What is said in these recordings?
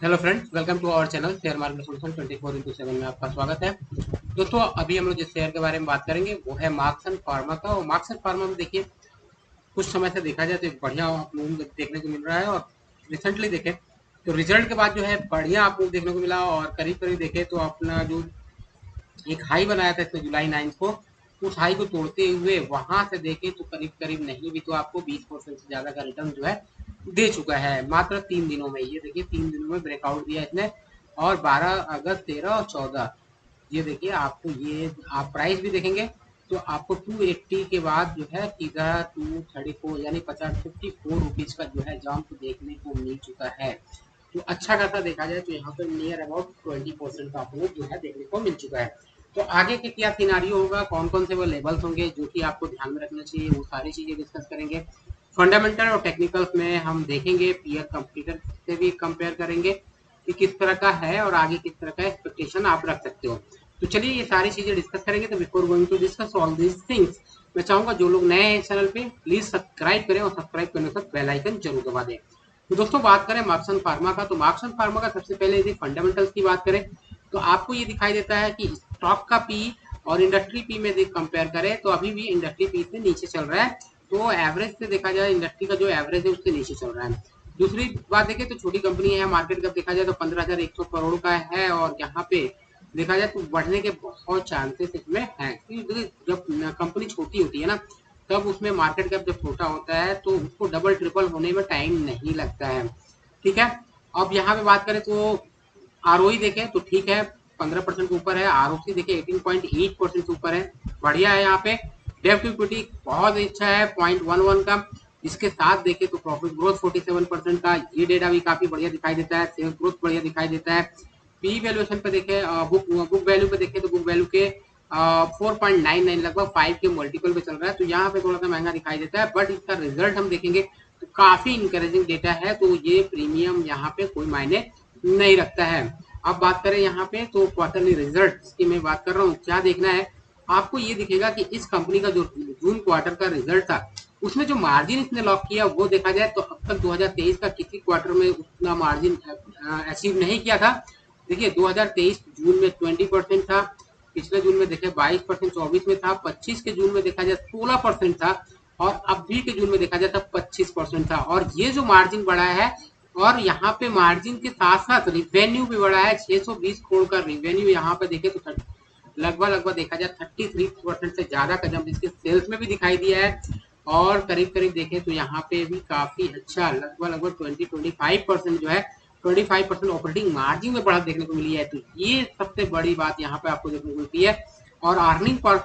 Hello friends, welcome to our channel share market solution 24x7 में आपका स्वागत है। दोस्तों, अभी हम लोग जिस शेयर के बारे में बात करेंगे वो है मार्क्सन फार्मा का। और मार्क्सन फार्मा में देखिए, कुछ समय से देखा जाए तो एक बढ़िया आप लोगों को देखने को मिल रहा है। और रिसेंटली देखें तो रिजल्ट के बाद जो है बढ़िया आप लोग देखने को मिला। और करीब करीब देखें तो अपना जो एक हाई बनाया था इसमें जुलाई 9 को, उस हाई को तोड़ते हुए वहां से देखें तो करीब करीब नहीं भी तो आपको 20% से ज्यादा का रिटर्न जो है दे चुका है मात्र 3 दिनों में। ये देखिए 3 दिनों में ब्रेकआउट दिया इसने। और 12 अगस्त 13 और 14, ये देखिए आपको ये आप प्राइस भी देखेंगे तो आपको 280 के बाद जो है सीधा 234 यानी 54 रुपीज का जो है जंप देखने को मिल चुका है। तो अच्छा खासा देखा जाए तो यहाँ पर नियर अबाउट 20% का आपको जो है देखने को मिल चुका है। तो आगे के क्या सिनारियो होगा, कौन कौन से वो लेवल्स होंगे जो कि आपको ध्यान में रखना चाहिए, वो सारी चीजें डिस्कस करेंगे। फंडामेंटल और टेक्निकल्स में हम देखेंगे, पीयर कंपटीटर से भी कंपेयर करेंगे कि किस तरह का है और आगे किस तरह का एक्सपेक्टेशन आप रख सकते हो। तो चलिए ये सारी चीजें डिस्कस करेंगे। तो before going to discuss all these things, मैं चाहूंगा जो लोग नए हैं चैनल पे प्लीज सब्सक्राइब करें और सब्सक्राइब करने के साथ बेल आइकन जरूर दबा दें। तो दोस्तों बात करें मार्क्सन फार्मा का, तो मार्क्सन फार्मा का सबसे पहले यदि फंडामेंटल्स की बात करें तो आपको ये दिखाई देता है कि स्टॉक का पी और इंडस्ट्री पी में कंपेयर करें तो अभी भी इंडस्ट्री पी से नीचे चल रहा है। तो एवरेज से देखा जाए इंडस्ट्री का जो एवरेज है उससे नीचे चल रहा है। दूसरी बात देखें तो छोटी कंपनी है, मार्केट कैप देखा जाए तो 15,100 करोड़ का है। और यहाँ पे देखा जाए तो बढ़ने के बहुत चांसेस इसमें हैं, क्योंकि जब कंपनी छोटी होती है ना तब उसमें मार्केट कैप जब छोटा होता है तो उसको डबल ट्रिपल होने में टाइम नहीं लगता है। ठीक है। अब यहाँ पे बात करें तो आरओई देखें तो ठीक है, 15% के ऊपर है। आरओसी देखें 18.8% से ऊपर है, बढ़िया है। यहाँ पे डेब्ट टू इक्विटी बहुत अच्छा है 0.11 का। इसके साथ देखें तो प्रॉफिट ग्रोथ 47% का, ये डेटा भी काफी बढ़िया दिखाई देता है। सेल्स ग्रोथ बढ़िया दिखाई देता है। पी वैल्यूएशन पे देखें, बुक वैल्यू पे देखें तो बुक वैल्यू के 4.99 लगभग 5 के मल्टीपल पे चल रहा है। तो यहाँ पे थोड़ा सा महंगा दिखाई देता है, बट इसका रिजल्ट हम देखेंगे तो काफी इंकरेजिंग डेटा है। तो ये प्रीमियम यहाँ पे कोई मायने नहीं रखता है। अब बात करें यहाँ पे तो क्वार्टरली रिजल्ट की मैं बात कर रहा हूँ, क्या देखना है आपको, ये दिखेगा कि इस कंपनी का जो जून क्वार्टर का रिजल्ट था उसमें जो मार्जिन इसने लॉक किया वो देखा जाए तो अब तक 2023 का किसी क्वार्टर में उतना मार्जिन अचीव नहीं किया था। देखिए 2023 जून में 20% था, पिछले जून में देखे 22%, 24 में था, 25 के जून में देखा जाए 16% था, और अभी के जून में देखा जाए तब 25% था। और ये जो मार्जिन बढ़ा है, और यहाँ पे मार्जिन के साथ साथ रिवेन्यू भी बढ़ा है, 620 करोड़ का रिवेन्यू यहाँ पे देखे तो लगभग लगभग देखा जाए 33% से ज्यादा का जंप इसके सेल्स में भी दिखाई दिया है। और करीब करीब देखें तो यहाँ पे भी काफी अच्छा लगभग लगभग 20-25% जो है 25% ऑपरेटिंग मार्जिन में बढ़त देखने को मिली है। तो ये सबसे बड़ी बात यहाँ पे आपको देखने को मिलती है। और अर्निंग पर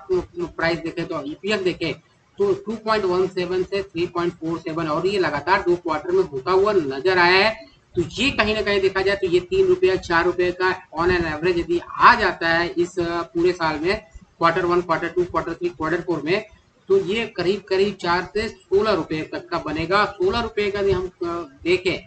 प्राइस देखें तो ईपीएस देखें तो 2.17 से 3.47, और ये लगातार 2 क्वार्टर में होता हुआ नजर आया है। तो ये कहीं ना कहीं देखा जाए तो ये 3 रुपया 4 रुपए का ऑन एन एवरेज यदि आ जाता है इस पूरे साल में, Q1, Q2, Q3, Q4 में, तो ये करीब करीब 4 से 16 रुपए तक का बनेगा। 16 रुपए का यदि हम देखें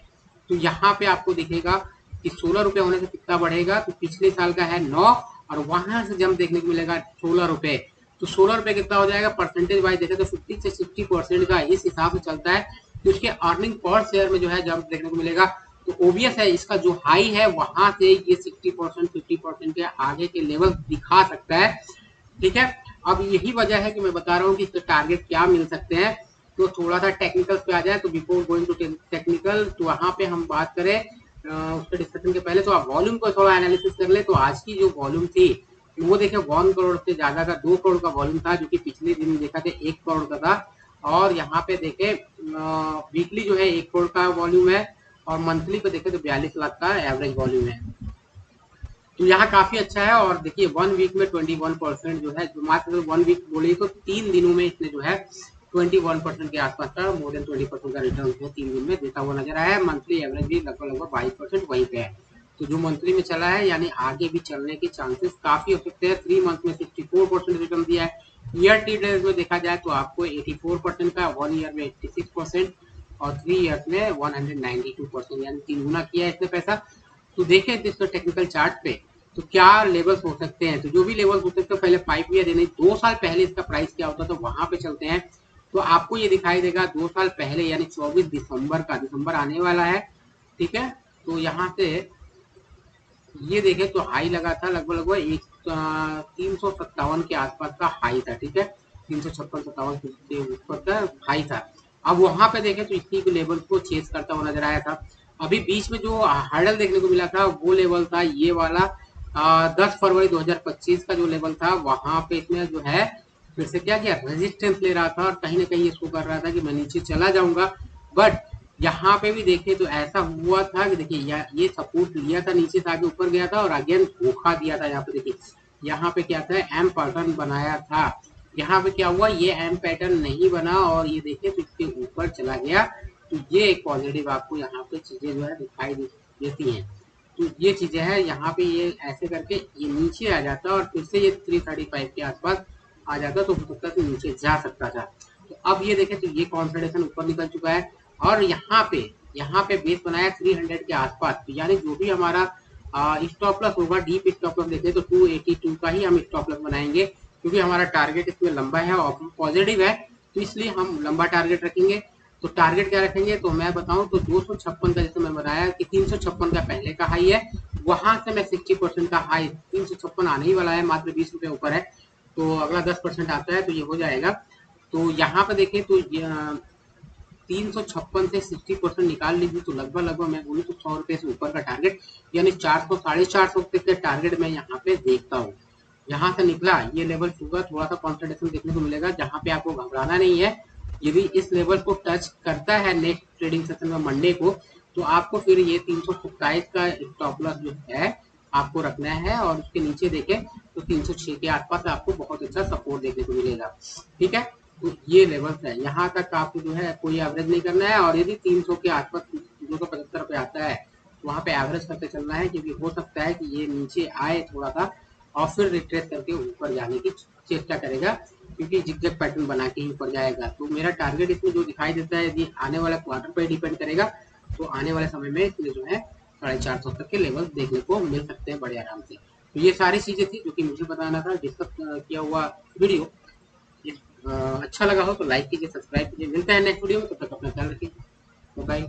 तो यहाँ पे आपको दिखेगा कि 16 रुपए होने से कितना बढ़ेगा, तो पिछले साल का है 9, और वहां से जंप देखने को मिलेगा 16 रुपए। तो 16 रुपए कितना हो जाएगा परसेंटेज वाइज देखें तो 50 से 60% का इस हिसाब से चलता है कि उसके अर्निंग पर शेयर में जो है जंप देखने को मिलेगा। तो ओबियस है इसका जो हाई है वहां से ये 60% 50% के आगे के लेवल दिखा सकता है। ठीक है। अब यही वजह है कि मैं बता रहा हूँ कि इसके टारगेट क्या मिल सकते हैं। तो थोड़ा सा टेक्निकल पे आ जाए तो बिफोर गोइंग टू टेक्निकल, तो वहां पे हम बात करें उसके डिस्कशन के पहले तो आप वॉल्यूम को थोड़ा एनालिसिस कर ले। तो आज की जो वॉल्यूम थी वो देखे 1 करोड़ से ज्यादा का 2 करोड़ का वॉल्यूम था, जो कि पिछले दिन देखा थे 1 करोड़ का था। और यहाँ पे देखे वीकली जो है 1 करोड़ का वॉल्यूम है, और मंथली पे देखे तो 42 लाख का एवरेज वॉल्यूम है। तो यहाँ काफी अच्छा है। और देखिए 1 वीक में 21% जो है, जो मात्र 1 वीक बोलिए तो 3 दिनों में इसने जो है 21% के आसपास का, मोर देन 20% का रिटर्न जो 3 दिन में देता हुआ नजर आया है। मंथली एवरेज भी लगभग लगभग 22% वहीं पे है। तो जो मंथली में चला है यानी आगे भी चलने के चांसेस काफी हो सकते हैं। 3 मंथ में 64% रिटर्न दिया है। ईयर टी डेज में देखा जाए तो आपको 84% का, 1 ईयर में 86%, और 3 ईयर्स में 192%, यानी 3 गुना किया है इसने पैसा। तो देखें इसको टेक्निकल चार्ट पे तो क्या लेवल्स हो सकते हैं। तो जो भी लेवल्स हो सकते हैं पहले 5 ईयर यानी 2 साल पहले इसका प्राइस क्या होता है तो वहां पे चलते हैं। तो आपको ये दिखाई देगा 2 साल पहले यानी 24 दिसंबर का, दिसंबर आने वाला है। ठीक है। तो यहाँ से ये देखें तो हाई लगा था लगभग लगभग 357 के आसपास का हाई था, ठीक है, 356-57 के ऊपर का हाई था। अब वहां पे देखें तो इसी के लेवल को चेस करता हुआ नजर आया था। अभी बीच में जो हर्डल देखने को मिला था वो लेवल था ये वाला 10 फरवरी 2025 का जो लेवल था, वहां पे इसमें जो है फिर से क्या किया, रेजिस्टेंस ले रहा था और कहीं ना कहीं इसको कर रहा था कि मैं नीचे चला जाऊंगा। बट यहाँ पे भी देखे तो ऐसा हुआ था कि देखिए ये सपोर्ट लिया था, नीचे से आगे ऊपर गया था और अगेन धोखा दिया था। यहाँ पे देखिए, यहाँ पे क्या था, एम पैटर्न बनाया था। यहाँ पे क्या हुआ, ये एम पैटर्न नहीं बना और ये देखिए तो इसके ऊपर चला गया। तो ये एक पॉजिटिव आपको यहाँ पे चीजें जो है दिखाई देती हैं। तो ये चीजें है, यहाँ पे ये ऐसे करके ये नीचे आ जाता और फिर से ये 335 के आसपास आ जाता तो हो सकता था नीचे जा सकता था। तो अब ये देखें तो ये कॉन्फिडेंस ऊपर निकल चुका है और यहाँ पे बेस बनाया 300 के आसपास। तो यानी जो भी हमारा स्टॉप लॉस होगा, डीप स्टॉप लॉस देखें तो 282 का ही हम स्टॉप लॉस बनाएंगे, क्योंकि हमारा टारगेट इसमें लंबा है और पॉजिटिव है, तो इसलिए हम लंबा टारगेट रखेंगे। तो टारगेट क्या रखेंगे तो मैं बताऊं तो 256 का, जैसे मैं बताया कि 356 का पहले का हाई है, वहां से मैं 60% का हाई 356 आने ही वाला है, मात्र 20 रुपए ऊपर है। तो अगला 10% आता है तो ये हो जाएगा। तो यहाँ पे देखें तो 356 से 60% निकाल लीजिए तो लगभग लगभग मैं बोलूँ तो 100 रुपए से ऊपर का टारगेट, यानी 400 450 तक के टारगेट मैं यहाँ पे देखता हूँ। यहाँ से निकला ये लेवल छूगा, थोड़ा सा कॉन्संट्रेशन देखने को मिलेगा, जहाँ पे आपको घबराना नहीं है। यदि इस लेवल को टच करता है नेक्स्ट ट्रेडिंग सेशन में मंडे को, तो आपको फिर ये 327 का स्टॉप लॉस जो है आपको रखना है और उसके नीचे देखें तो 306 के आसपास आपको बहुत अच्छा सपोर्ट देखने को मिलेगा, ठीक है। तो ये लेवल्स है, यहाँ तक आपको जो है कोई एवरेज नहीं करना है और यदि 300 के आसपास 275 पे आता है तो वहाँ पे एवरेज करके चलना है, क्योंकि हो सकता है कि ये नीचे आए थोड़ा सा और फिर रिट्रेस करके ऊपर जाने की चेष्टा करेगा, क्योंकि जिगजैग पैटर्न बना के ही ऊपर जाएगा। तो मेरा टारगेट इसमें जो दिखाई देता है, यदि आने वाला क्वार्टर पर डिपेंड करेगा, तो आने वाले समय में इसमें जो है 450 तक के लेवल देखने को मिल सकते हैं बड़े आराम से। तो ये सारी चीजें थी जो कि मुझे बताना था, डिस्कस किया हुआ वीडियो। अच्छा लगा हो तो लाइक कीजिए, सब्सक्राइब कीजिए। मिलते हैं नेक्स्ट वीडियो में, तब तक अपना ख्याल रखिए। बाय।